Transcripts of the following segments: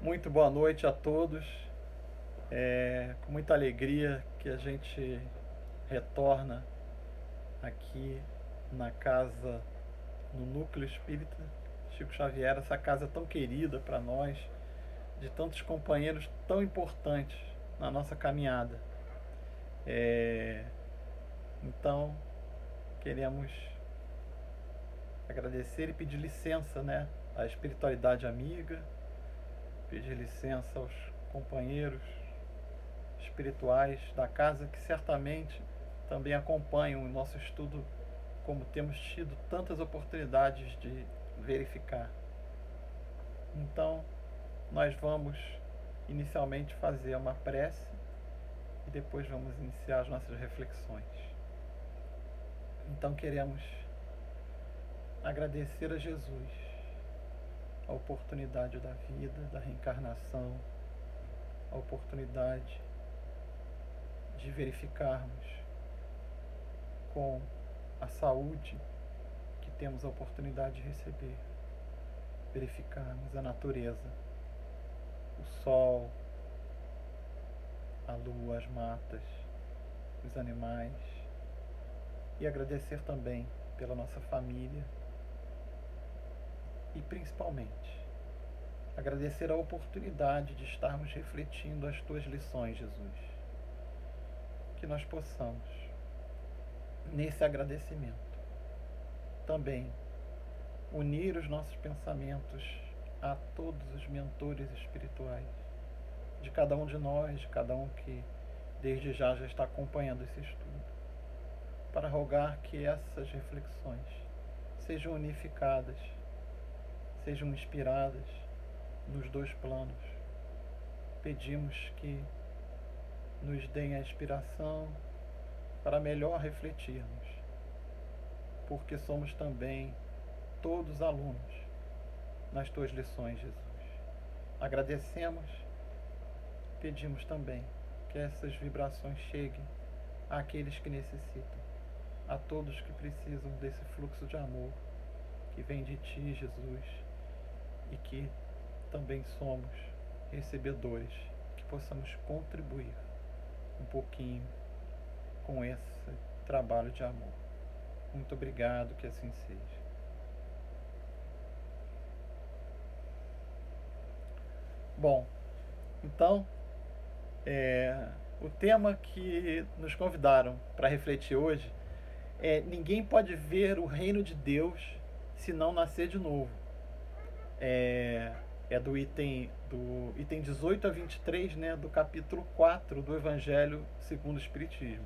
Muito boa noite a todos. É com muita alegria que a gente retorna aqui na casa, no Núcleo Espírita Chico Xavier, essa casa tão querida para nós, de tantos companheiros tão importantes na nossa caminhada. É, então, queremos agradecer e pedir licença, né, à espiritualidade amiga, pedir licença aos companheiros espirituais da casa que certamente também acompanham o nosso estudo, como temos tido tantas oportunidades de verificar. Então, nós vamos inicialmente fazer uma prece e depois vamos iniciar as nossas reflexões. Então, queremos agradecer a Jesus a oportunidade da vida, da reencarnação, a oportunidade de verificarmos com a saúde que temos a oportunidade de receber, verificarmos a natureza, o sol, a lua, as matas, os animais, e agradecer também pela nossa família e principalmente agradecer a oportunidade de estarmos refletindo as tuas lições, Jesus. Que nós possamos, nesse agradecimento, também unir os nossos pensamentos a todos os mentores espirituais de cada um de nós, de cada um que desde já está acompanhando esse estudo, para rogar que essas reflexões sejam unificadas, sejam inspiradas nos dois planos. Pedimos que nos deem a inspiração para melhor refletirmos, porque somos também todos alunos nas tuas lições, Jesus. Agradecemos, pedimos também que essas vibrações cheguem àqueles que necessitam, a todos que precisam desse fluxo de amor que vem de ti, Jesus, e que também somos recebedores, que possamos contribuir um pouquinho com esse trabalho de amor. Muito obrigado, que assim seja. Bom, então, o tema que nos convidaram para refletir hoje é: ninguém pode ver o reino de Deus se não nascer de novo. É do item 18 a 23, né, do capítulo 4 do Evangelho segundo o Espiritismo.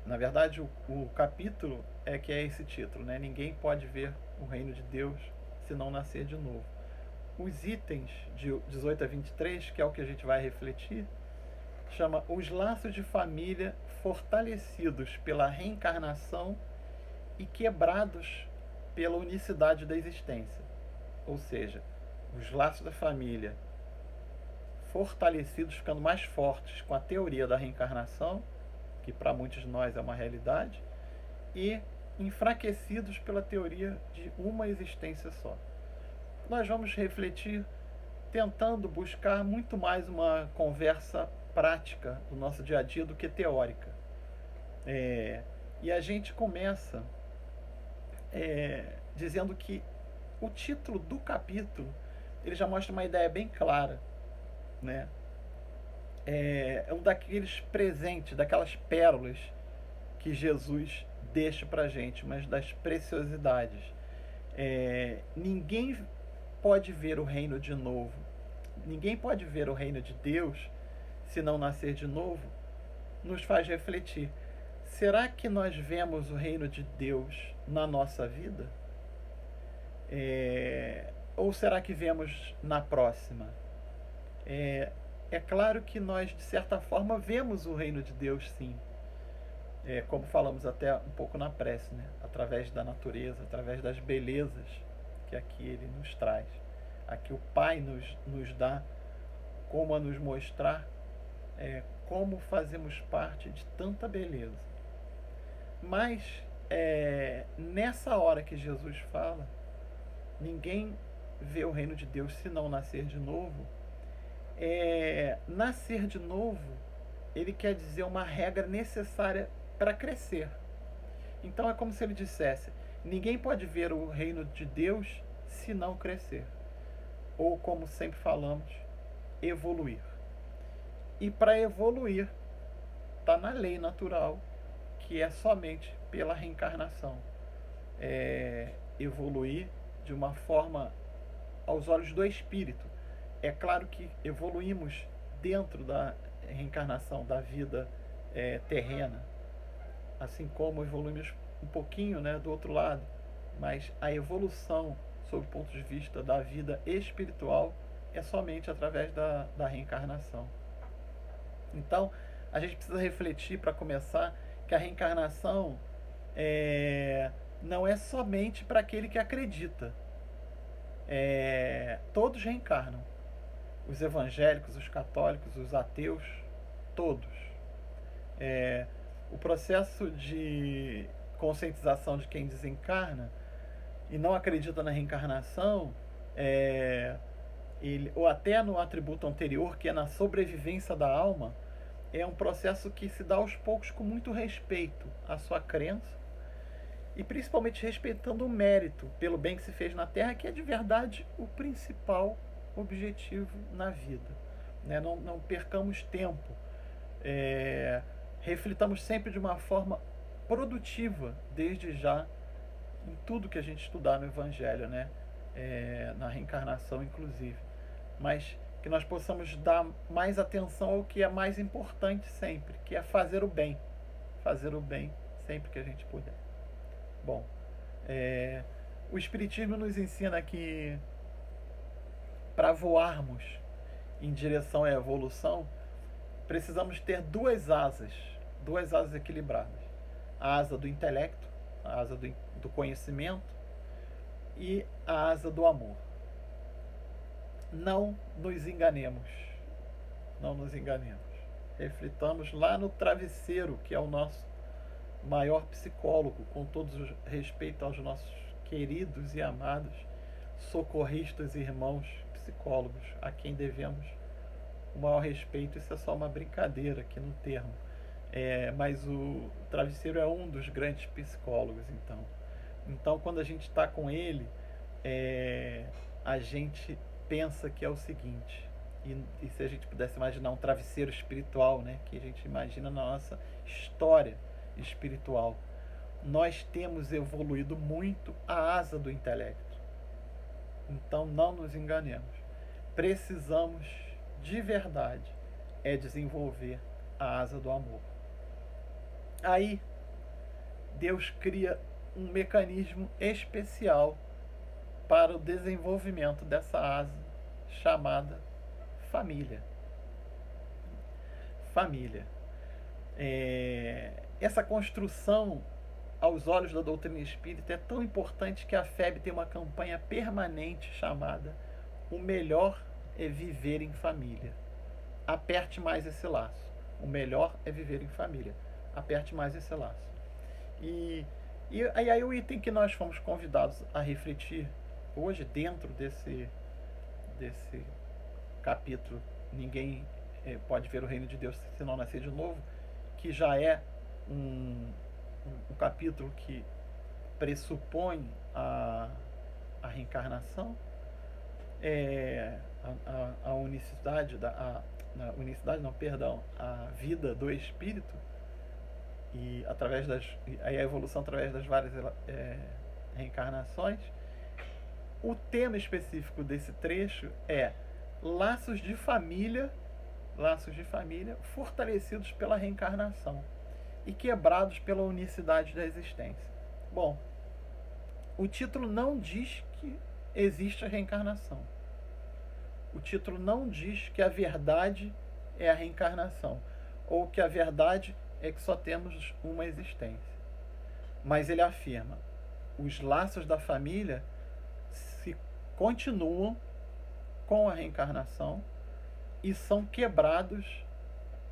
Na verdade, o capítulo que é esse título, né? Ninguém pode ver o reino de Deus se não nascer de novo. Os itens de 18 a 23, que é o que a gente vai refletir, chama os laços de família fortalecidos pela reencarnação e quebrados pela unicidade da existência. Ou seja, os laços da família fortalecidos, ficando mais fortes com a teoria da reencarnação, que para muitos de nós é uma realidade, e enfraquecidos pela teoria de uma existência só. Nós vamos refletir tentando buscar muito mais uma conversa prática do nosso dia a dia do que teórica. E a gente começa dizendo que o título do capítulo ele já mostra uma ideia bem clara, né? É um daqueles presentes, daquelas pérolas que Jesus deixa pra gente, mas das preciosidades. Ninguém pode ver o reino de novo, ninguém pode ver o reino de Deus se não nascer de novo. Nos faz refletir: será que nós vemos o reino de Deus na nossa vida? Ou será que vemos na próxima? É claro que nós, de certa forma, vemos o reino de Deus, sim. Como falamos até um pouco na prece, né? Através da natureza, através das belezas que aqui Ele nos traz. Aqui o Pai nos dá como a nos mostrar como fazemos parte de tanta beleza. Mas nessa hora que Jesus fala, ninguém ver o reino de Deus se não nascer de novo, nascer de novo, ele quer dizer uma regra necessária para crescer. Então é como se ele dissesse: ninguém pode ver o reino de Deus se não crescer. Ou, como sempre falamos, evoluir. E para evoluir, está na lei natural, que é somente pela reencarnação. Evoluir de uma forma aos olhos do espírito. É claro que evoluímos dentro da reencarnação da vida terrena, assim como evoluímos um pouquinho, né, do outro lado, mas a evolução sob o ponto de vista da vida espiritual é somente através da reencarnação. Então, a gente precisa refletir, para começar, que a reencarnação não é somente para aquele que acredita. Todos reencarnam. Os evangélicos, os católicos, os ateus, todos. O processo de conscientização de quem desencarna e não acredita na reencarnação, ou até no atributo anterior, que é na sobrevivência da alma, é um processo que se dá aos poucos com muito respeito à sua crença e principalmente respeitando o mérito pelo bem que se fez na Terra, que é de verdade o principal objetivo na vida. Não percamos tempo. Reflitamos sempre de uma forma produtiva, desde já, em tudo que a gente estudar no Evangelho, na reencarnação inclusive. Mas que nós possamos dar mais atenção ao que é mais importante sempre, que é fazer o bem. Fazer o bem sempre que a gente puder. Bom, o Espiritismo nos ensina que para voarmos em direção à evolução, precisamos ter duas asas equilibradas. A asa do intelecto, a asa do conhecimento e a asa do amor. Não nos enganemos. Não nos enganemos. Reflitamos lá no travesseiro, que é o nosso maior psicólogo, com todo respeito aos nossos queridos e amados socorristas e irmãos psicólogos, a quem devemos o maior respeito. Isso é só uma brincadeira aqui no termo. Mas o travesseiro é um dos grandes psicólogos, então. Então, quando a gente está com ele, a gente pensa que é o seguinte, e se a gente pudesse imaginar um travesseiro espiritual, que a gente imagina na nossa história espiritual, nós temos evoluído muito a asa do intelecto. Então não nos enganemos. Precisamos de verdade desenvolver a asa do amor. Aí Deus cria um mecanismo especial para o desenvolvimento dessa asa, chamada família. Família. Essa construção, aos olhos da doutrina espírita, é tão importante que a FEB tem uma campanha permanente chamada "O melhor é viver em família". Aperte mais esse laço. O melhor é viver em família. Aperte mais esse laço. E aí o item que nós fomos convidados a refletir hoje, dentro desse capítulo, ninguém pode ver o reino de Deus se não nascer de novo, que já é um capítulo que pressupõe a reencarnação, a unicidade, a vida do espírito, e a evolução através das várias reencarnações. O tema específico desse trecho é laços de família fortalecidos pela reencarnação e quebrados pela unicidade da existência. Bom, o título não diz que existe a reencarnação. O título não diz que a verdade é a reencarnação, ou que a verdade é que só temos uma existência. Mas ele afirma: os laços da família se continuam com a reencarnação e são quebrados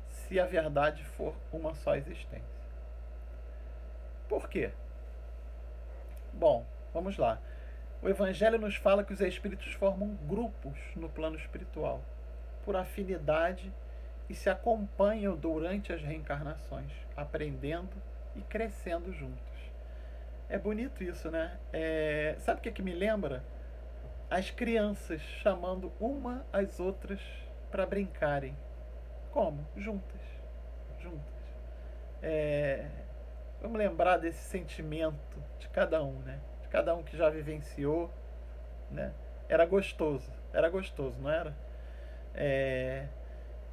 se a verdade for uma só existência. Por quê? Bom, vamos lá. O Evangelho nos fala que os espíritos formam grupos no plano espiritual, por afinidade, e se acompanham durante as reencarnações, aprendendo e crescendo juntos. É bonito isso, né? Sabe o que me lembra? As crianças chamando uma às outras para brincarem. Como? Juntas. Juntas. Vamos lembrar desse sentimento de cada um, né? De cada um que já vivenciou, né? Era gostoso, não era?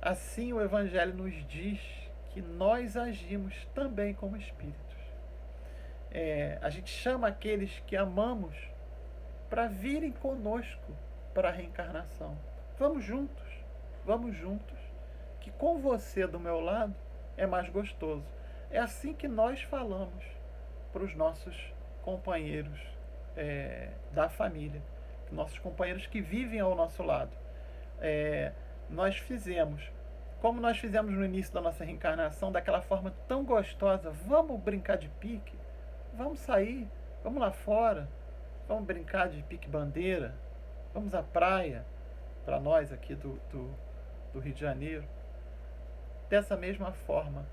Assim o Evangelho nos diz que nós agimos também como espíritos. A gente chama aqueles que amamos para virem conosco para a reencarnação. Vamos juntos, que com você do meu lado é mais gostoso. É assim que nós falamos para os nossos companheiros da família, nossos companheiros que vivem ao nosso lado. Como nós fizemos no início da nossa reencarnação, daquela forma tão gostosa, vamos brincar de pique, vamos sair, vamos lá fora, vamos brincar de pique-bandeira, vamos à praia, para nós aqui do Rio de Janeiro. Dessa mesma forma,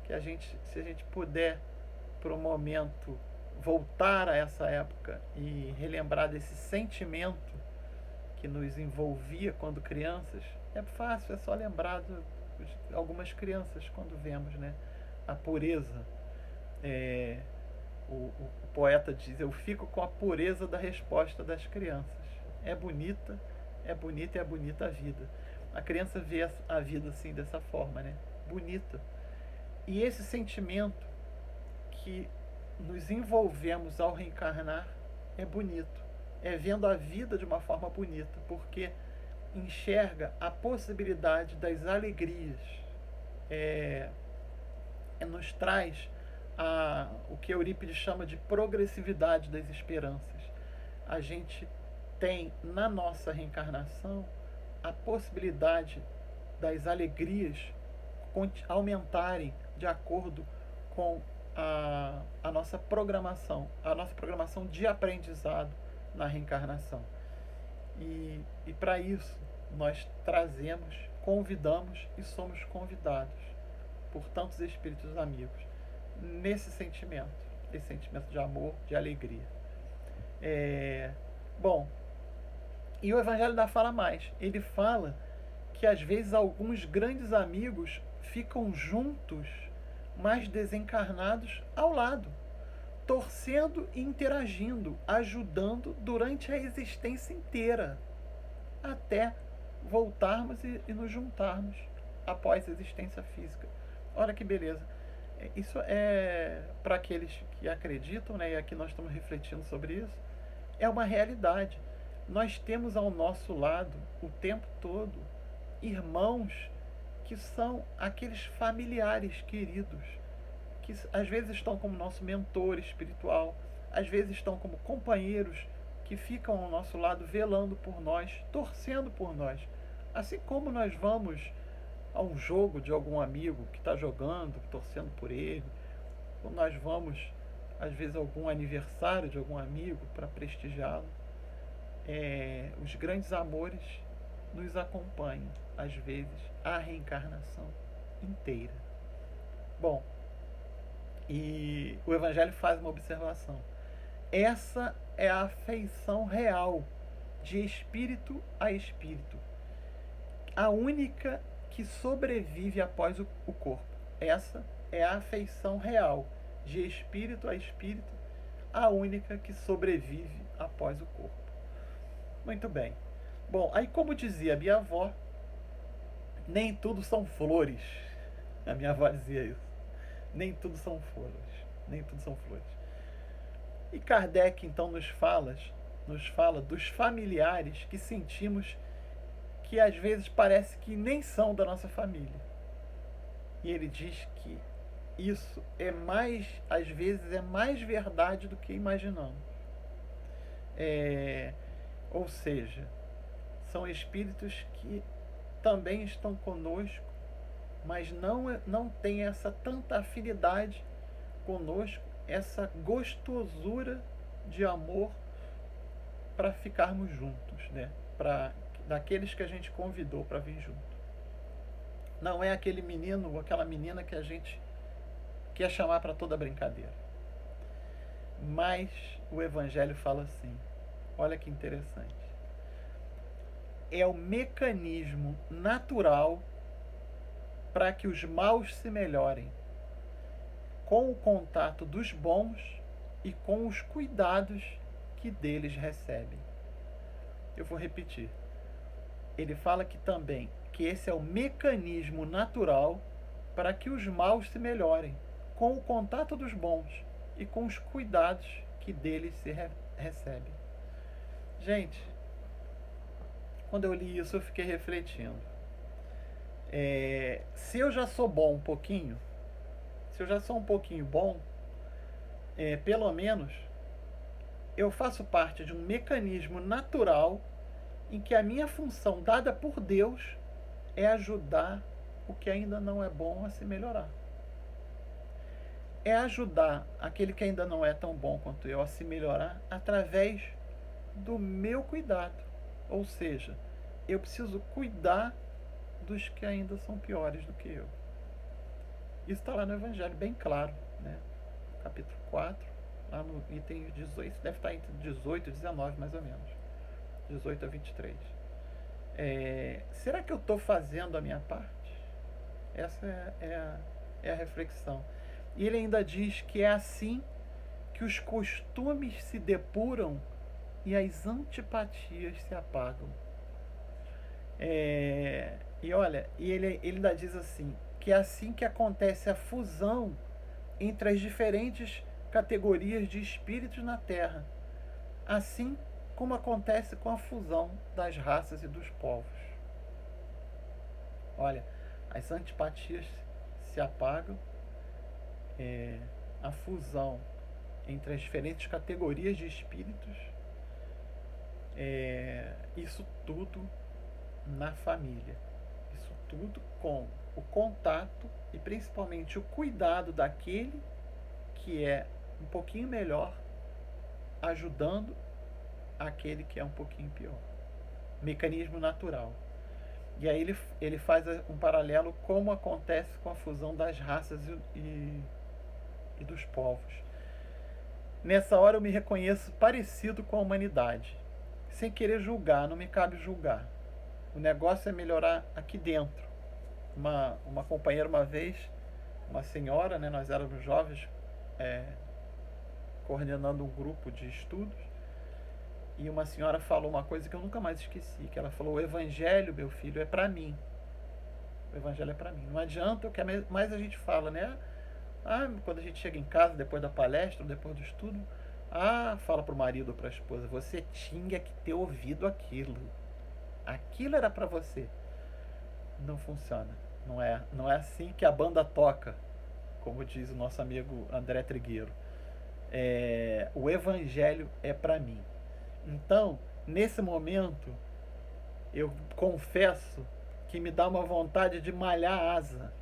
que se a gente puder, por um momento, voltar a essa época e relembrar desse sentimento que nos envolvia quando crianças, é fácil, é só lembrar de algumas crianças quando vemos, né, a pureza. O poeta diz: eu fico com a pureza da resposta das crianças. É bonita a vida. A criança vê a vida assim, dessa forma, né? Bonita. E esse sentimento que nos envolvemos ao reencarnar é bonito. É vendo a vida de uma forma bonita, porque enxerga a possibilidade das alegrias. Nos traz o que Eurípides chama de progressividade das esperanças. A gente tem na nossa reencarnação a possibilidade das alegrias aumentarem de acordo com a nossa programação de aprendizado na reencarnação. E para isso nós convidamos e somos convidados por tantos espíritos amigos nesse sentimento, esse sentimento de amor, de alegria. Bom, e o Evangelho ainda fala mais. Ele fala que às vezes alguns grandes amigos ficam juntos, mas desencarnados ao lado, torcendo e interagindo, ajudando durante a existência inteira, até voltarmos e nos juntarmos após a existência física. Olha que beleza. Isso é para aqueles que acreditam, né? E aqui nós estamos refletindo sobre isso. É uma realidade. Nós temos ao nosso lado o tempo todo irmãos que são aqueles familiares queridos, que às vezes estão como nosso mentor espiritual, às vezes estão como companheiros que ficam ao nosso lado velando por nós, torcendo por nós. Assim como nós vamos a um jogo de algum amigo que está jogando, torcendo por ele, ou nós vamos às vezes a algum aniversário de algum amigo para prestigiá-lo, os grandes amores nos acompanham, às vezes, a reencarnação inteira. Bom, e o Evangelho faz uma observação. Essa é a afeição real de espírito a espírito, a única que sobrevive após o corpo. Essa é a afeição real de espírito a espírito, a única que sobrevive após o corpo. Muito bem. Bom, aí como dizia a minha avó, nem tudo são flores. A minha avó dizia isso. Nem tudo são flores. Nem tudo são flores. E Kardec então nos fala dos familiares que sentimos que às vezes parece que nem são da nossa família. E ele diz que isso às vezes é mais verdade do que imaginamos. Ou seja, são espíritos que também estão conosco, mas não tem essa tanta afinidade conosco, essa gostosura de amor para ficarmos juntos, né? Daqueles que a gente convidou para vir junto. Não é aquele menino ou aquela menina que a gente quer chamar para toda brincadeira. Mas o Evangelho fala assim, olha que interessante. É o mecanismo natural para que os maus se melhorem, com o contato dos bons e com os cuidados que deles recebem. Eu vou repetir. Ele fala que também que esse é o mecanismo natural para que os maus se melhorem, com o contato dos bons e com os cuidados que deles se recebem. Gente, quando eu li isso eu fiquei refletindo. Se eu já sou bom um pouquinho, se eu já sou um pouquinho bom, pelo menos eu faço parte de um mecanismo natural em que a minha função dada por Deus é ajudar o que ainda não é bom a se melhorar. É ajudar aquele que ainda não é tão bom quanto eu a se melhorar através do meu cuidado. Ou seja, eu preciso cuidar dos que ainda são piores do que eu. Isso está lá no Evangelho, bem claro, né? Capítulo 4, lá no item 18, deve estar entre 18 e 19 mais ou menos. 18 a 23. Será que eu estou fazendo a minha parte? Essa é a reflexão. E ele ainda diz que é assim que os costumes se depuram e as antipatias se apagam. E olha, ele ainda diz assim, que é assim que acontece a fusão entre as diferentes categorias de espíritos na Terra, assim como acontece com a fusão das raças e dos povos. Olha, as antipatias se apagam, a fusão entre as diferentes categorias de espíritos, isso tudo na família, isso tudo com o contato e principalmente o cuidado daquele que é um pouquinho melhor, ajudando aquele que é um pouquinho pior. Mecanismo natural. E aí ele faz um paralelo como acontece com a fusão das raças e dos povos. Nessa hora eu me reconheço parecido com a humanidade. Sem querer julgar, não me cabe julgar. O negócio é melhorar aqui dentro. Uma companheira uma vez, uma senhora, né, nós éramos jovens, coordenando um grupo de estudos, e uma senhora falou uma coisa que eu nunca mais esqueci, que ela falou: o Evangelho, meu filho, é para mim. O Evangelho é para mim. Não adianta o que mais a gente fala, né? Quando a gente chega em casa, depois da palestra, depois do estudo, fala pro marido ou pra esposa: você tinha que ter ouvido aquilo. Aquilo era para você. Não funciona. Não é assim que a banda toca, como diz o nosso amigo André Trigueiro. O Evangelho é para mim. Então, nesse momento, eu confesso que me dá uma vontade de malhar a asa.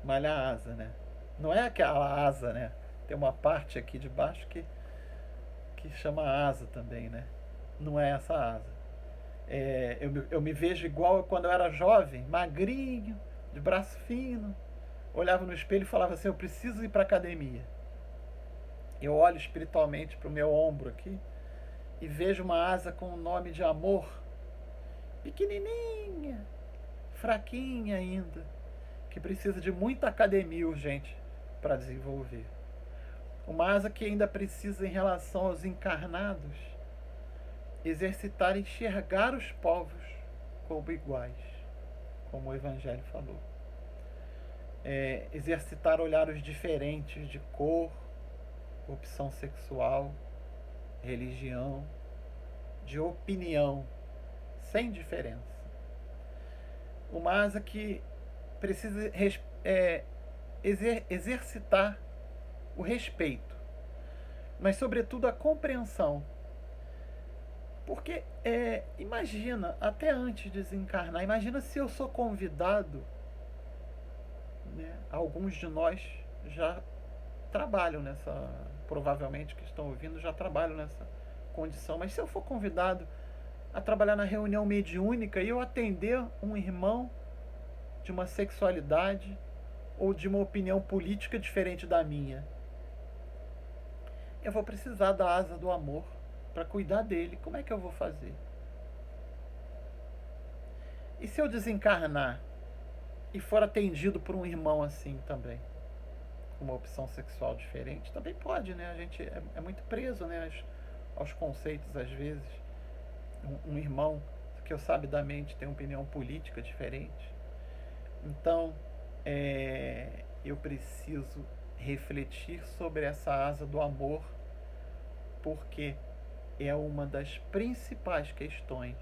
Malhar a asa, né? Não é aquela asa, né? Tem uma parte aqui de baixo que chama asa também, né? Não é essa asa. Eu me vejo igual quando eu era jovem, magrinho, de braço fino. Olhava no espelho e falava assim: eu preciso ir para academia. Eu olho espiritualmente para o meu ombro aqui e vejo uma asa com o nome de amor, pequenininha, fraquinha ainda, que precisa de muita academia urgente para desenvolver. Uma asa que ainda precisa, em relação aos encarnados, exercitar e enxergar os povos como iguais, como o Evangelho falou. Exercitar olhar os diferentes de cor, opção sexual, religião, de opinião, sem diferença. Uma asa que precisa exercitar o respeito, mas sobretudo a compreensão. Porque imagina, até antes de desencarnar, imagina se eu sou convidado, né? Alguns de nós já trabalham nessa, provavelmente que estão ouvindo, já trabalham condição, mas se eu for convidado a trabalhar na reunião mediúnica e eu atender um irmão de uma sexualidade ou de uma opinião política diferente da minha, eu vou precisar da asa do amor para cuidar dele. Como é que eu vou fazer? E se eu desencarnar e for atendido por um irmão assim também, com uma opção sexual diferente? Também pode, né? A gente é muito preso, né, aos conceitos às vezes. Um irmão que eu sabidamente tem uma opinião política diferente. Então, eu preciso refletir sobre essa asa do amor, porque é uma das principais questões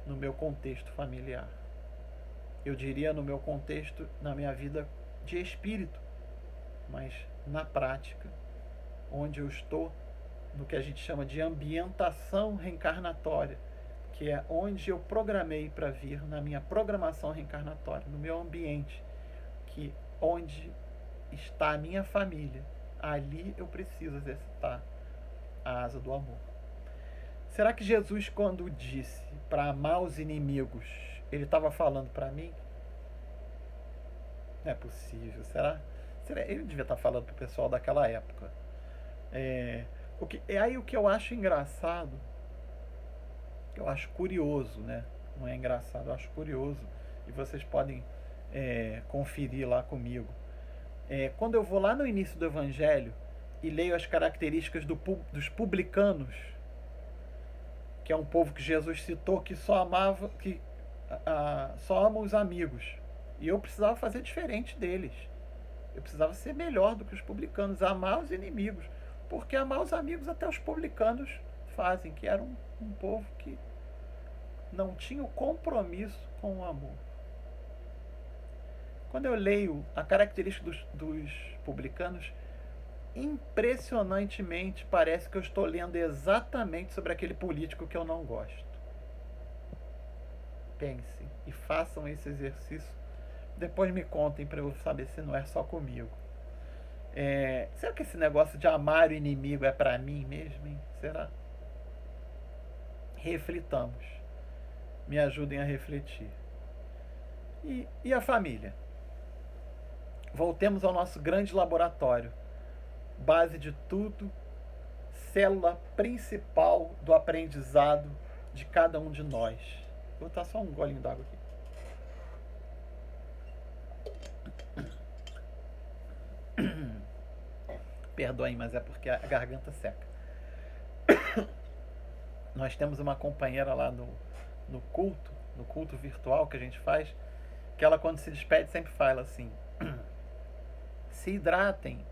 no meu contexto familiar. Eu diria no meu contexto, na minha vida de espírito, mas na prática, onde eu estou no que a gente chama de ambientação reencarnatória, que é onde eu programei para vir na minha programação reencarnatória, no meu ambiente, que onde está a minha família, ali eu preciso exercitar a asa do amor. Será que Jesus, quando disse para amar os inimigos, ele estava falando para mim? Não é possível. Será? Ele devia estar falando para o pessoal daquela época. Aí o que eu acho engraçado, eu acho curioso, né? Não é engraçado, eu acho curioso. E vocês podem conferir lá comigo. Quando eu vou lá no início do Evangelho e leio as características dos publicanos, que é um povo que Jesus citou que só amava, só ama os amigos. E eu precisava fazer diferente deles. Eu precisava ser melhor do que os publicanos, amar os inimigos. Porque amar os amigos até os publicanos fazem, que era um povo que não tinha o compromisso com o amor. Quando eu leio a característica dos publicanos, impressionantemente parece que eu estou lendo exatamente sobre aquele político que eu não gosto. Pensem e façam esse exercício. Depois me contem para eu saber se não é só comigo. Será que esse negócio de amar o inimigo é para mim mesmo, hein? Será? Reflitamos. Me ajudem a refletir. E a família? Voltemos ao nosso grande laboratório. Base de tudo, célula principal do aprendizado de cada um de nós. Vou botar só um golinho d'água aqui. Perdoem, mas é porque a garganta seca. Nós temos uma companheira lá no culto virtual que a gente faz, que ela quando se despede sempre fala assim: se hidratem.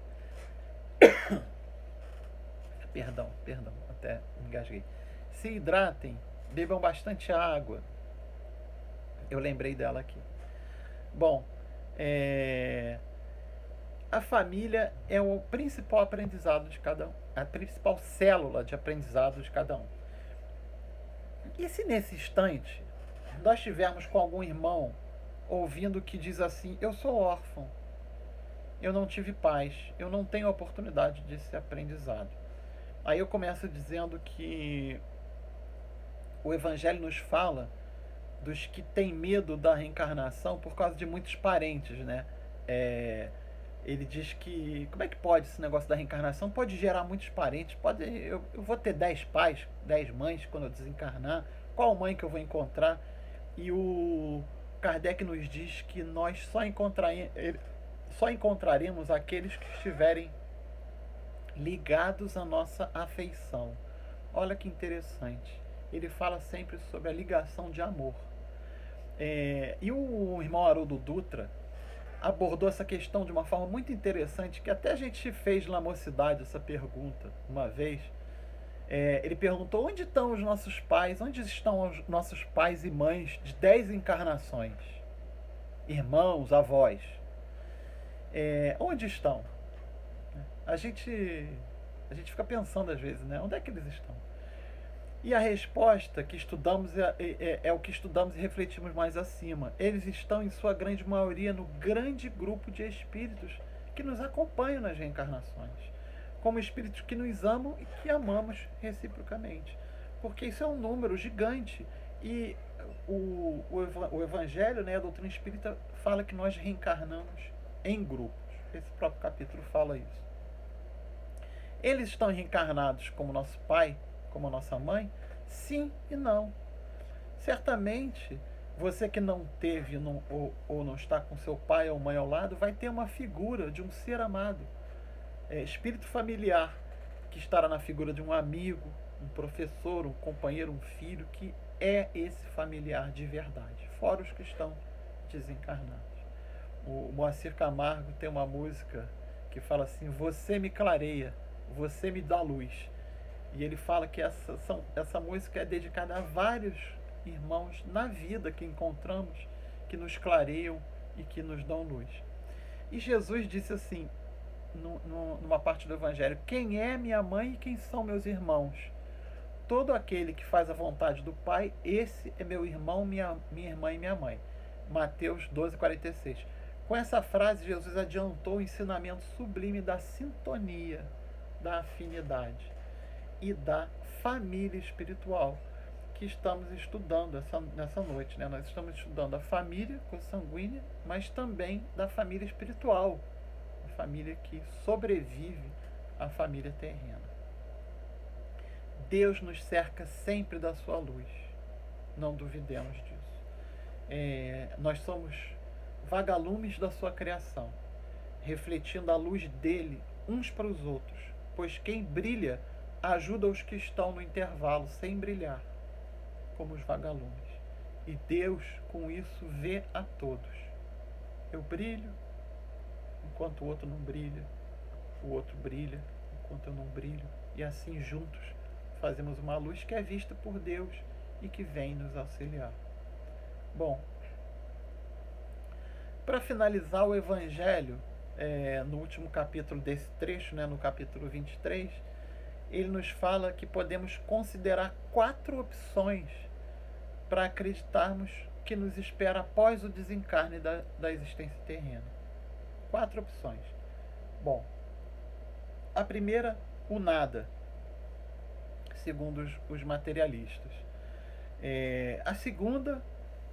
Perdão, até me engasguei. Se hidratem, bebam bastante água. Eu lembrei dela aqui. Bom, a família é o principal aprendizado de cada um, a principal célula de aprendizado de cada um. E se nesse instante nós estivermos com algum irmão ouvindo que diz assim: eu sou órfão, eu não tive paz, eu não tenho oportunidade desse aprendizado. Aí eu começo dizendo que o Evangelho nos fala dos que têm medo da reencarnação por causa de muitos parentes, né? Ele diz que, como é que pode esse negócio da reencarnação? Pode gerar muitos parentes, eu vou ter 10 pais, 10 mães quando eu desencarnar, qual mãe que eu vou encontrar? E o Kardec nos diz que nós só encontraremos aqueles que estiverem ligados à nossa afeição. Olha que interessante. Ele fala sempre sobre a ligação de amor. E o irmão Haroldo Dutra abordou essa questão de uma forma muito interessante, que até a gente fez na mocidade essa pergunta uma vez. Ele perguntou: onde estão os nossos pais? Onde estão os nossos pais e mães de 10 encarnações? Irmãos, avós. Onde estão? A gente fica pensando às vezes, né? Onde é que eles estão? E a resposta que estudamos é o que estudamos e refletimos mais acima. Eles estão, em sua grande maioria, no grande grupo de espíritos que nos acompanham nas reencarnações. como espíritos que nos amam e que amamos reciprocamente. Porque isso é um número gigante. E o Evangelho, né, a doutrina espírita, fala que nós reencarnamos em grupos. Esse próprio capítulo fala isso. Eles estão reencarnados como nosso pai, como nossa mãe? Sim e não. Certamente, você que não teve ou não está com seu pai ou mãe ao lado, vai ter uma figura de um ser amado. Espírito familiar, que estará na figura de um amigo, um professor, um companheiro, um filho, que é esse familiar de verdade, fora os que estão desencarnados. O Moacir Camargo tem uma música que fala assim: você me clareia, você me dá luz. E ele fala que essa música é dedicada a vários irmãos na vida que encontramos, que nos clareiam e que nos dão luz. E Jesus disse assim, numa parte do Evangelho: quem é minha mãe e quem são meus irmãos? Todo aquele que faz a vontade do Pai, esse é meu irmão, minha irmã e minha mãe. Mateus 12:46. Com essa frase, Jesus adiantou o ensinamento sublime da sintonia, da afinidade e da família espiritual que estamos estudando nessa noite, né? Nós estamos estudando a família consanguínea, mas também da família espiritual, a família que sobrevive à família terrena. Deus nos cerca sempre da sua luz, não duvidemos disso. Nós somos vagalumes da sua criação, refletindo a luz dele uns para os outros, pois quem brilha ajuda os que estão no intervalo sem brilhar, como os vagalumes. E Deus, com isso, vê a todos. Eu brilho enquanto o outro não brilha, o outro brilha enquanto eu não brilho, e assim juntos fazemos uma luz que é vista por Deus e que vem nos auxiliar. Bom, para finalizar o Evangelho, no último capítulo desse trecho, né, no capítulo 23, ele nos fala que podemos considerar 4 opções para acreditarmos que nos espera após o desencarne da existência terrena. 4 opções. Bom, a primeira, o nada, segundo os materialistas. A segunda,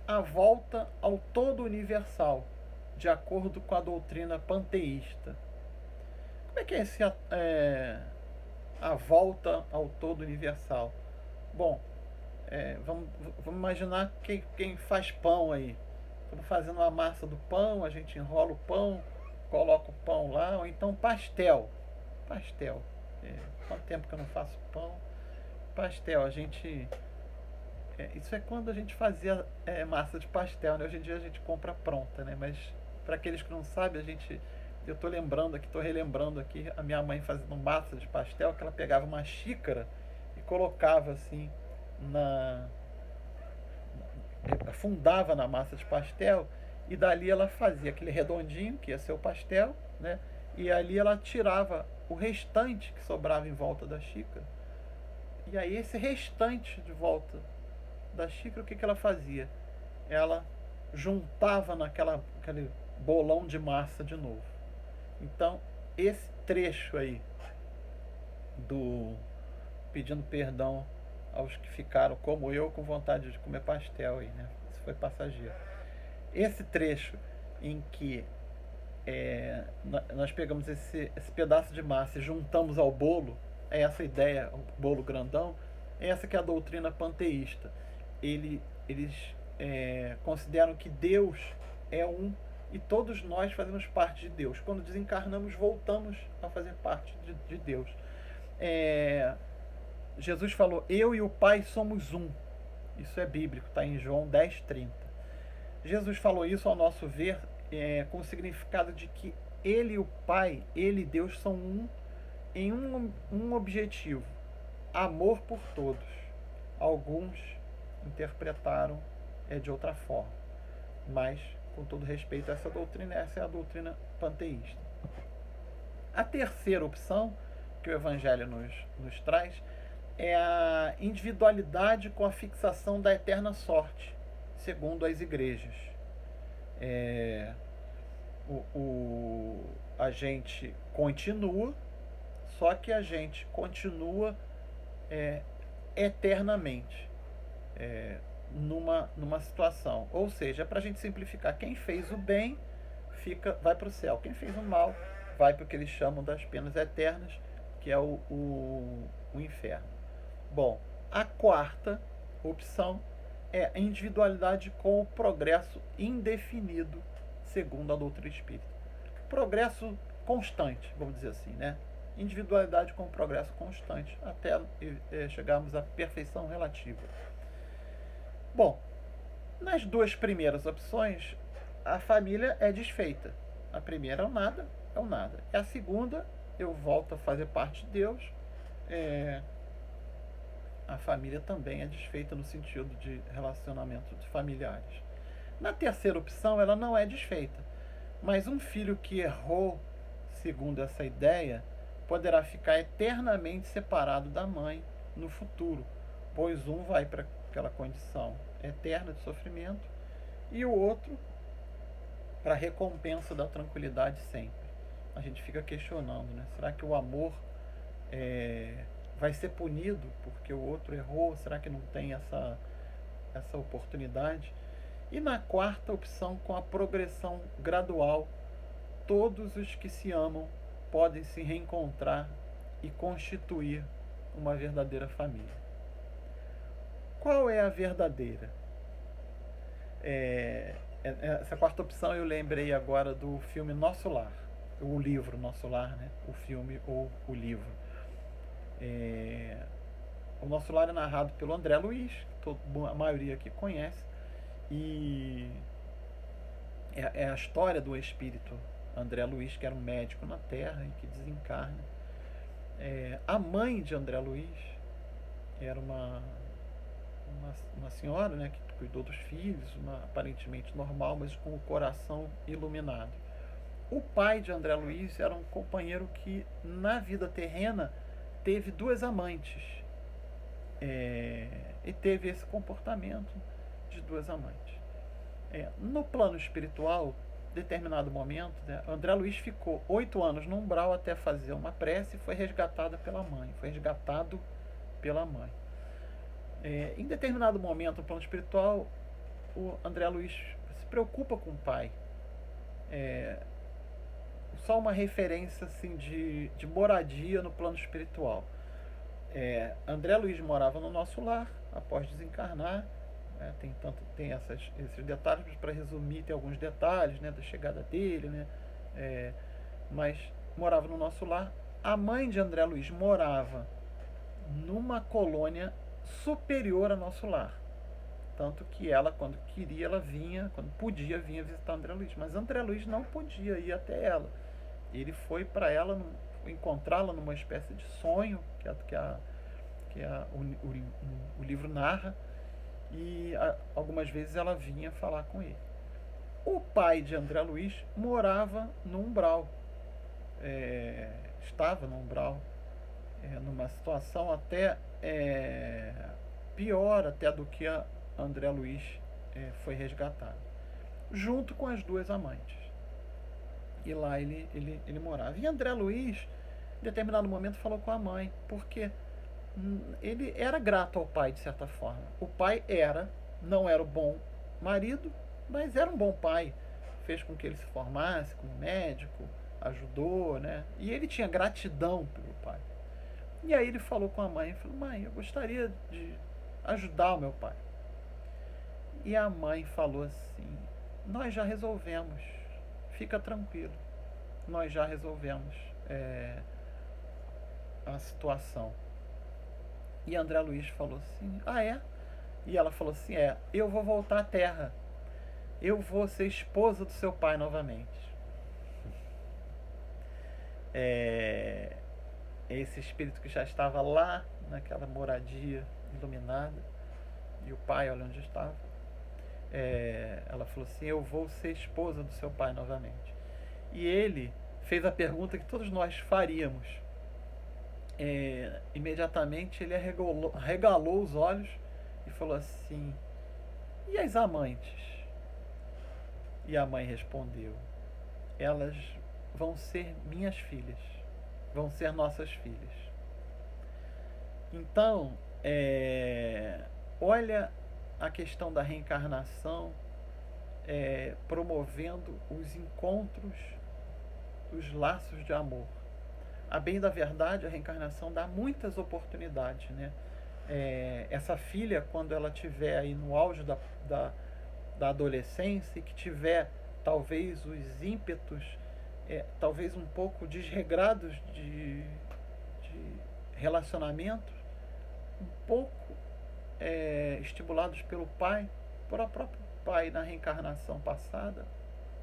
a volta ao todo universal, de acordo com a doutrina panteísta. Como é que é a volta ao todo universal? Bom, vamos imaginar quem faz pão aí. Estamos fazendo uma massa do pão, a gente enrola o pão, coloca o pão lá, ou então pastel. Quanto tempo que eu não faço pão? Pastel, isso é quando a gente fazia massa de pastel, né? Hoje em dia a gente compra pronta, né? Mas para aqueles que não sabem, eu estou relembrando aqui a minha mãe fazendo massa de pastel, que ela pegava uma xícara e colocava assim afundava na massa de pastel, e dali ela fazia aquele redondinho que ia ser o pastel, né? E ali ela tirava o restante que sobrava em volta da xícara. E aí esse restante de volta da xícara, o que ela fazia? Ela juntava aquele bolão de massa de novo. Então, esse trecho aí do pedindo perdão aos que ficaram, como eu, com vontade de comer pastel aí, né? Isso foi passageiro. Esse trecho em que nós pegamos esse pedaço de massa e juntamos ao bolo, é essa ideia, o bolo grandão, é essa que é a doutrina panteísta. Eles consideram que Deus é um e todos nós fazemos parte de Deus. Quando desencarnamos, voltamos a fazer parte de Deus. Jesus falou: eu e o Pai somos um. Isso é bíblico, está em João 10:30. Jesus falou isso, ao nosso ver, com o significado de que Ele e o Pai, Ele e Deus são um em um objetivo: amor por todos. Alguns interpretaram de outra forma, mas, com todo respeito a essa é a doutrina panteísta. A terceira opção que o Evangelho nos traz é a individualidade com a fixação da eterna sorte, segundo as igrejas. A gente continua só que a gente continua eternamente numa situação. Ou seja, para a gente simplificar, quem fez o bem vai para o céu, quem fez o mal vai para o que eles chamam das penas eternas, que é o inferno. Bom, a quarta opção é a individualidade com o progresso indefinido, segundo a doutrina espírita. Progresso constante, vamos dizer assim, né? Individualidade com progresso constante, até chegarmos à perfeição relativa. Bom, nas duas primeiras opções, a família é desfeita. A primeira é o nada, é o nada. E a segunda, eu volto a fazer parte de Deus. A família também é desfeita no sentido de relacionamento de familiares. Na terceira opção, ela não é desfeita. Mas um filho que errou, segundo essa ideia, poderá ficar eternamente separado da mãe no futuro, pois um vai para aquela condição eterna de sofrimento e o outro para a recompensa da tranquilidade sempre. A gente fica questionando, né? Será que o amor vai ser punido porque o outro errou? Será que não tem essa oportunidade? E na quarta opção, com a progressão gradual, todos os que se amam podem se reencontrar e constituir uma verdadeira família. Qual é a verdadeira? Essa quarta opção eu lembrei agora do filme Nosso Lar, o livro Nosso Lar, né? O filme ou o livro. O Nosso Lar é narrado pelo André Luiz, que a maioria aqui conhece, e é a história do espírito André Luiz, que era um médico na Terra e que desencarna. A mãe de André Luiz era uma senhora, né, que cuidou dos filhos, aparentemente normal, mas com o coração iluminado. O pai de André Luiz era um companheiro que, na vida terrena, teve duas amantes. E teve esse comportamento de duas amantes. No plano espiritual, determinado momento, né, André Luiz ficou 8 anos no umbral até fazer uma prece e foi resgatado pela mãe. Em determinado momento, no plano espiritual, o André Luiz se preocupa com o pai. Só uma referência assim, de moradia no plano espiritual. André Luiz morava no Nosso Lar após desencarnar. Tem esses detalhes, para resumir, tem alguns detalhes, né, da chegada dele, né, mas morava no Nosso Lar. A mãe de André Luiz morava numa colônia superior ao Nosso Lar, tanto que ela, quando queria, ela vinha, quando podia, vinha visitar André Luiz, mas André Luiz não podia ir até ela. Ele foi para ela encontrá-la numa espécie de sonho o livro narra, e algumas vezes ela vinha falar com ele. O pai de André Luiz morava no umbral, estava no umbral, numa situação até pior até do que a André Luiz foi resgatado, junto com as duas amantes. E lá ele morava. E André Luiz, em determinado momento, falou com a mãe, porque ele era grato ao pai, de certa forma. O pai não era o bom marido, mas era um bom pai. Fez com que ele se formasse como médico, ajudou, né? E ele tinha gratidão pelo pai. E aí ele falou com a mãe, falou: mãe, eu gostaria de ajudar o meu pai. E a mãe falou assim: nós já resolvemos, fica tranquilo, nós já resolvemos a situação. E André Luiz falou assim: ah, é? E ela falou assim: eu vou voltar à Terra, eu vou ser esposa do seu pai novamente. Esse espírito que já estava lá naquela moradia iluminada, e o pai, olha onde estava, ela falou assim: eu vou ser esposa do seu pai novamente. E ele fez a pergunta que todos nós faríamos. Imediatamente ele regalou os olhos e falou assim: e as amantes? E a mãe respondeu: elas vão ser minhas filhas. vão ser nossas filhas. Então, olha a questão da reencarnação promovendo os encontros, os laços de amor. A bem da verdade, a reencarnação dá muitas oportunidades, né? Essa filha, quando ela estiver aí no auge da adolescência e que tiver talvez os ímpetos, talvez um pouco desregrados de relacionamentos, um pouco estimulados pelo pai, por o próprio pai na reencarnação passada,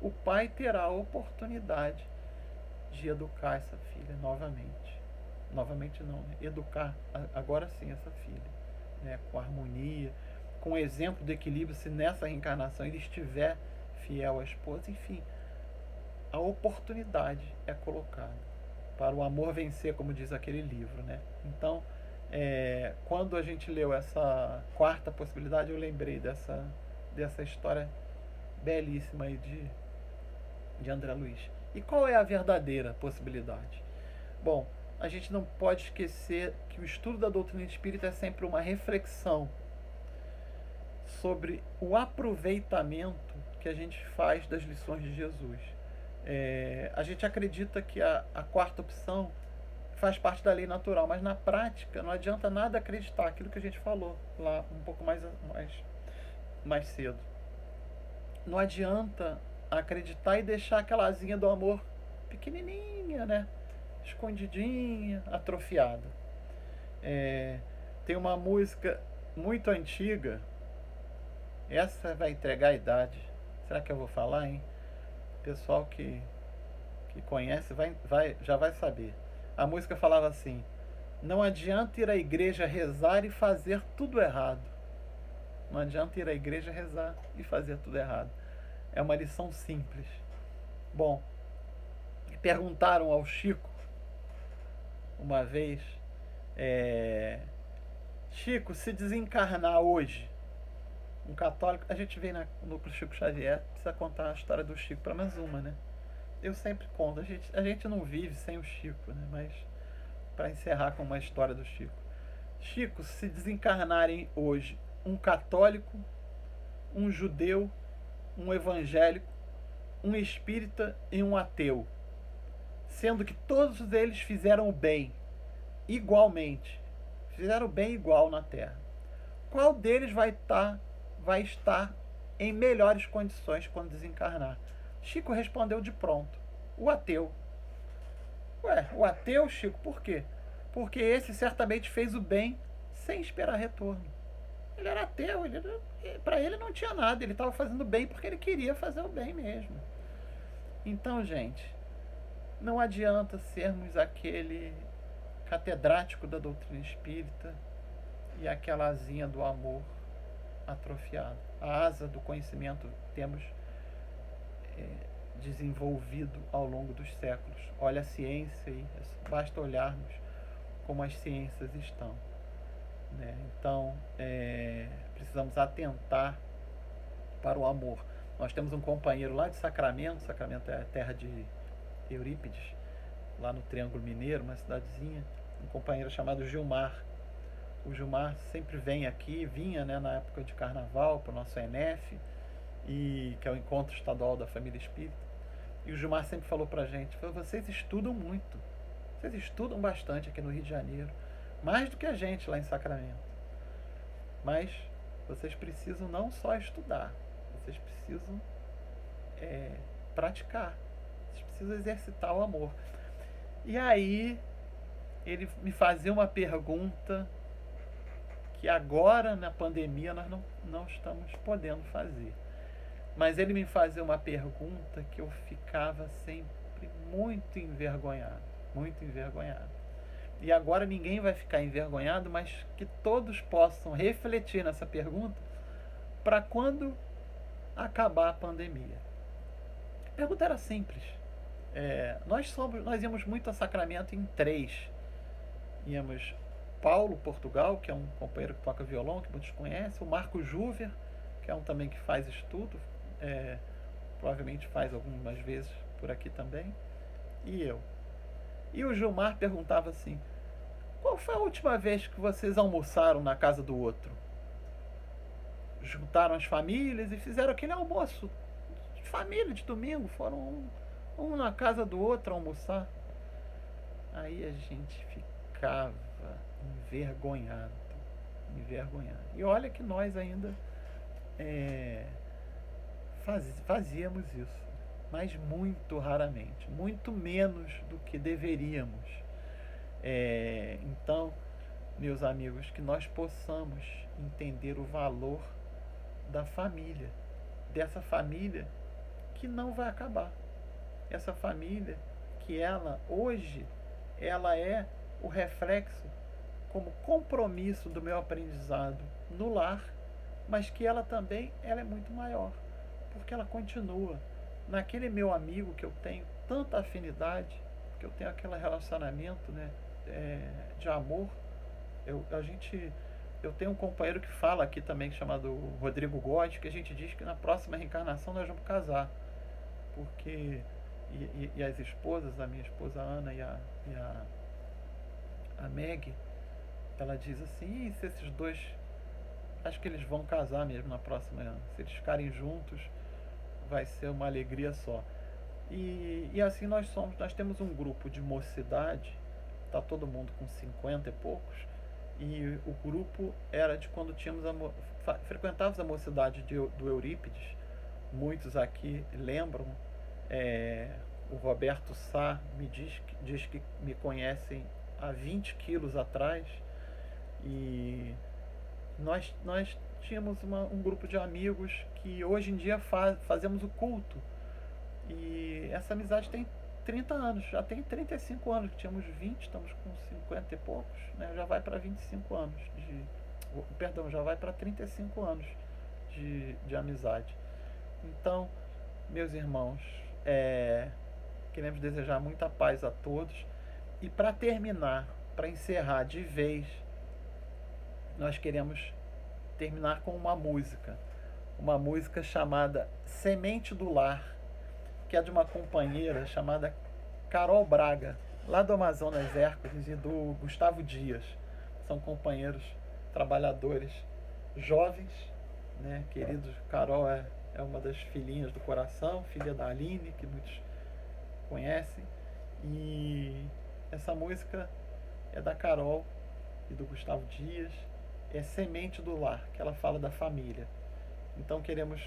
o pai terá a oportunidade de educar essa filha novamente. Novamente não, né? Educar agora sim essa filha, né? Com harmonia, com exemplo de equilíbrio, se nessa reencarnação ele estiver fiel à esposa, enfim, a oportunidade é colocada para o amor vencer, como diz aquele livro, né? Então, quando a gente leu essa quarta possibilidade, eu lembrei dessa história belíssima aí de André Luiz. E qual é a verdadeira possibilidade? Bom, a gente não pode esquecer que o estudo da doutrina espírita é sempre uma reflexão sobre o aproveitamento que a gente faz das lições de Jesus. A gente acredita que a quarta opção faz parte da lei natural, mas na prática não adianta nada acreditar aquilo que a gente falou lá um pouco mais cedo. Não adianta acreditar e deixar aquela asinha do amor pequenininha, né? Escondidinha, atrofiada. Tem uma música muito antiga, essa vai entregar a idade. Será que eu vou falar, hein? O pessoal que conhece já vai saber. A música falava assim: não adianta ir à igreja rezar e fazer tudo errado. Não adianta ir à igreja rezar e fazer tudo errado. É uma lição simples. Bom, perguntaram ao Chico uma vez: Chico, se desencarnar hoje, um católico, a gente vem no núcleo Chico Xavier, precisa contar a história do Chico, pelo menos uma, né? Eu sempre conto, a gente não vive sem o Chico, né? Mas para encerrar com uma história do Chico. Chico, se desencarnarem hoje um católico, um judeu, um evangélico, um espírita e um ateu, sendo que todos eles fizeram o bem igualmente, fizeram o bem igual na Terra, qual deles vai estar em melhores condições quando desencarnar? Chico respondeu de pronto: o ateu. Ué, o ateu, Chico, por quê? Porque esse certamente fez o bem sem esperar retorno. Ele era ateu, para ele não tinha nada, ele estava fazendo bem porque ele queria fazer o bem mesmo. Então, gente, não adianta sermos aquele catedrático da doutrina espírita e aquela asinha do amor atrofiada. A asa do conhecimento temos desenvolvido ao longo dos séculos. Olha a ciência aí, basta olharmos como as ciências estão, né? Então, precisamos atentar para o amor. Nós temos um companheiro lá de Sacramento é a terra de Eurípides, lá no Triângulo Mineiro, uma cidadezinha, um companheiro chamado Gilmar. O Gilmar sempre vinha, né, na época de carnaval, para o nosso ENEF, que é o Encontro Estadual da Família Espírita. E o Gilmar sempre falou pra gente: vocês estudam muito, vocês estudam bastante aqui no Rio de Janeiro, mais do que a gente lá em Sacramento. Mas vocês precisam não só estudar, vocês precisam praticar, vocês precisam exercitar o amor. E aí ele me fazia uma pergunta que agora na pandemia nós não estamos podendo fazer. Mas ele me fazia uma pergunta que eu ficava sempre muito envergonhado, muito envergonhado. E agora ninguém vai ficar envergonhado, mas que todos possam refletir nessa pergunta para quando acabar a pandemia. A pergunta era simples. Nós íamos muito a Sacramento em 3. Íamos Paulo, Portugal, que é um companheiro que toca violão, que muitos conhecem, o Marco Juver, que é um também que faz estudo, provavelmente faz algumas vezes por aqui também, e eu. E o Gilmar perguntava assim: qual foi a última vez que vocês almoçaram na casa do outro? Juntaram as famílias e fizeram aquele almoço de família de domingo, foram um na casa do outro almoçar. Aí a gente ficava envergonhado, envergonhado. E olha que nós ainda fazíamos isso, mas muito raramente, muito menos do que deveríamos. Então, meus amigos, que nós possamos entender o valor da família, dessa família que não vai acabar. Essa família que ela, hoje, ela é o reflexo como compromisso do meu aprendizado no lar, mas que ela também ela é muito maior, porque ela continua naquele meu amigo que eu tenho tanta afinidade, que eu tenho aquele relacionamento, né, de amor. Eu tenho um companheiro que fala aqui também, chamado Rodrigo Gotti, que a gente diz que na próxima reencarnação nós vamos casar, porque e as esposas, a minha esposa Ana e a Meg, ela diz assim: se esses dois, acho que eles vão casar mesmo na próxima, se eles ficarem juntos vai ser uma alegria só. E assim nós temos um grupo de mocidade, tá todo mundo com 50 e poucos, e o grupo era de quando frequentávamos a mocidade do Eurípides. Muitos aqui lembram, o Roberto Sá diz que me conhecem há 20 quilos atrás, e nós tínhamos um grupo de amigos que hoje em dia fazemos o culto, e essa amizade tem 30 anos, já tem 35 anos, que tínhamos 20, estamos com 50 e poucos, né? Já vai para 25 anos já vai para 35 anos de amizade. Então, meus irmãos, queremos desejar muita paz a todos, e para terminar, para encerrar de vez, nós queremos terminar com uma música chamada Semente do Lar, que é de uma companheira chamada Carol Braga, lá do Amazonas Hércules, e do Gustavo Dias. São companheiros trabalhadores jovens, né, queridos. Carol é uma das filhinhas do coração, filha da Aline, que muitos conhecem, e essa música é da Carol e do Gustavo Dias, é Semente do Lar, que ela fala da família. Então queremos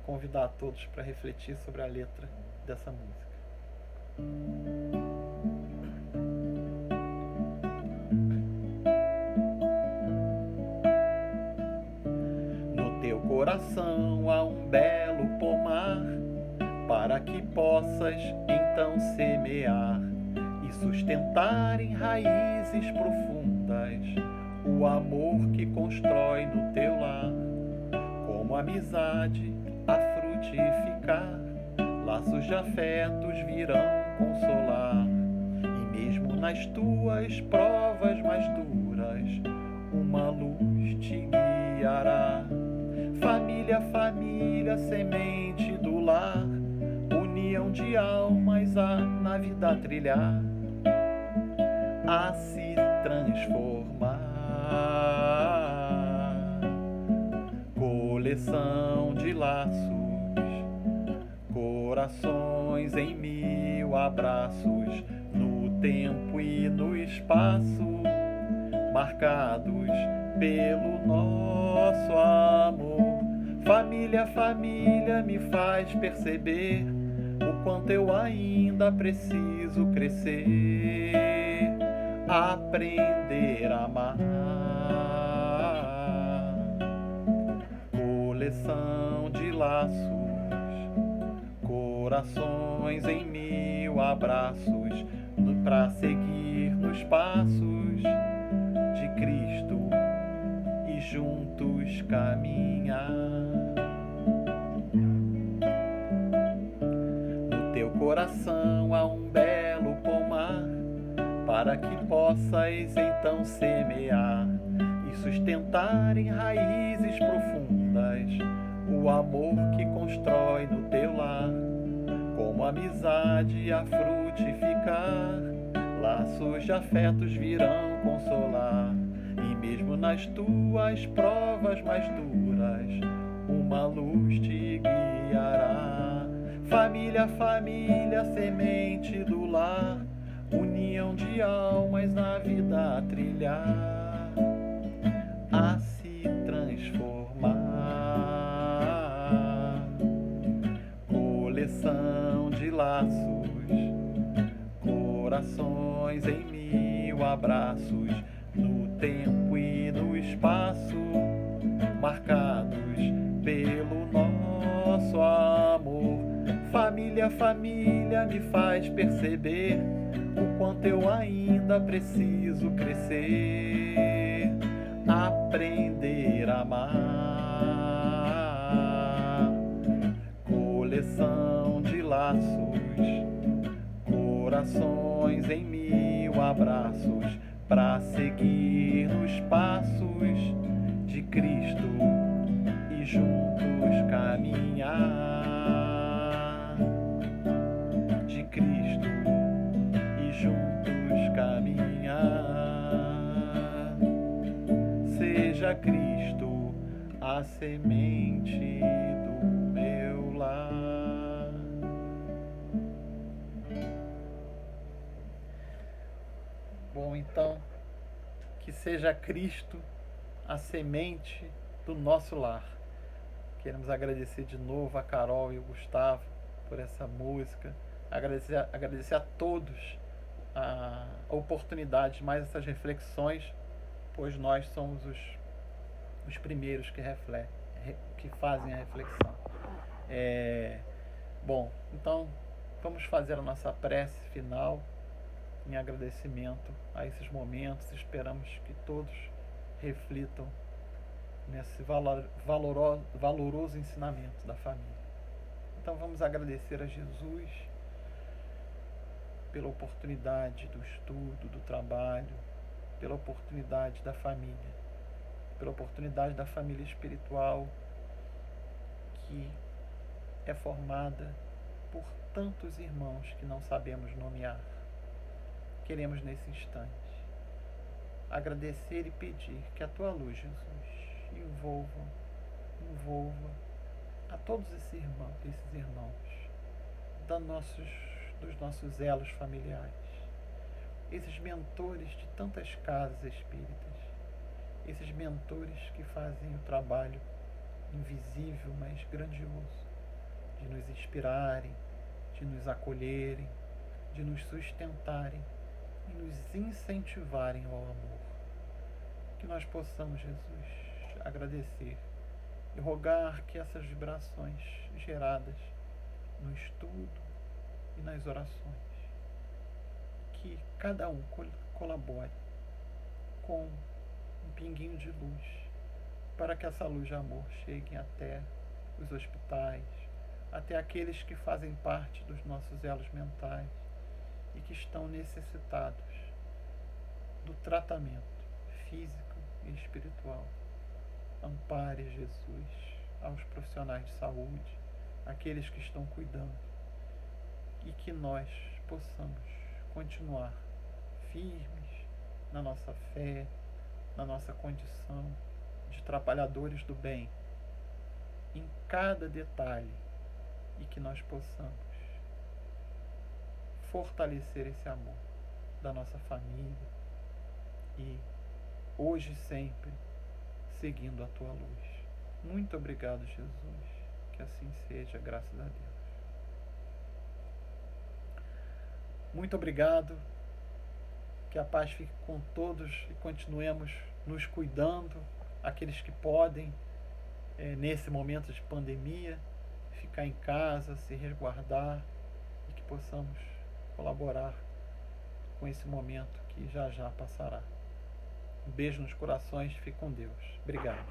convidar a todos para refletir sobre a letra dessa música. No teu coração há um belo pomar, para que possas então semear e sustentar em raízes profundas o amor que constrói no teu lar, como amizade a frutificar, laços de afetos virão consolar, e mesmo nas tuas provas mais duras, uma luz te guiará. Família, família, semente do lar, união de almas na vida a trilhar, a se transformar. Coleção de laços, corações em mil abraços, no tempo e no espaço, marcados pelo nosso amor. Família, família, me faz perceber o quanto eu ainda preciso crescer, aprender a amar. Coleção de laços, corações em mil abraços, para seguir nos passos de Cristo e juntos caminhar. No teu coração há um belo pomar, para que possas então semear e sustentar em raízes profundas o amor que constrói no teu lar, como como a amizade a frutificar, laços de afetos virão consolar, e mesmo nas tuas provas mais duras, uma luz te guiará. Família, família, semente do lar, união de almas na vida a trilhar, a se transformar. Coleção de laços, corações em mil abraços, no tempo e no espaço, marcados pelo nosso amor. Família, família, me faz perceber o quanto eu ainda preciso crescer, aprender a amar. Coleção de laços, corações em mil abraços, pra seguir nos passos de Cristo e juntos caminhar. De Cristo e juntos caminhar. Seja Cristo a semente do meu lar. Bom, então, que seja Cristo a semente do nosso lar. Queremos agradecer de novo a Carol e o Gustavo por essa música. Agradecer a todos a oportunidade de mais essas reflexões, pois nós somos os primeiros que fazem a reflexão. Bom, então vamos fazer a nossa prece final em agradecimento a esses momentos. Esperamos que todos reflitam nesse valoroso ensinamento da família. Então vamos agradecer a Jesus pela oportunidade do estudo, do trabalho, pela oportunidade da família, pela oportunidade da família espiritual, que é formada por tantos irmãos que não sabemos nomear. Queremos nesse instante agradecer e pedir que a tua luz, Jesus, envolva a todos esses irmãos dos nossos elos familiares, esses mentores de tantas casas espíritas, esses mentores que fazem o trabalho invisível, mas grandioso, de nos inspirarem, de nos acolherem, de nos sustentarem e nos incentivarem ao amor. Que nós possamos, Jesus, agradecer e rogar que essas vibrações geradas no estudo e nas orações, que cada um colabore com um pinguinho de luz, para que essa luz de amor chegue até os hospitais, até aqueles que fazem parte dos nossos elos mentais e que estão necessitados do tratamento físico e espiritual. Ampare, Jesus, aos profissionais de saúde, aqueles que estão cuidando, e que nós possamos continuar firmes na nossa fé, na nossa condição de trabalhadores do bem, em cada detalhe, e que nós possamos fortalecer esse amor da nossa família e, hoje e sempre, seguindo a tua luz. Muito obrigado, Jesus. Que assim seja, graças a Deus. Muito obrigado. Que a paz fique com todos e continuemos nos cuidando, aqueles que podem, nesse momento de pandemia, ficar em casa, se resguardar, e que possamos colaborar com esse momento que já já passará. Um beijo nos corações, fique com Deus. Obrigado.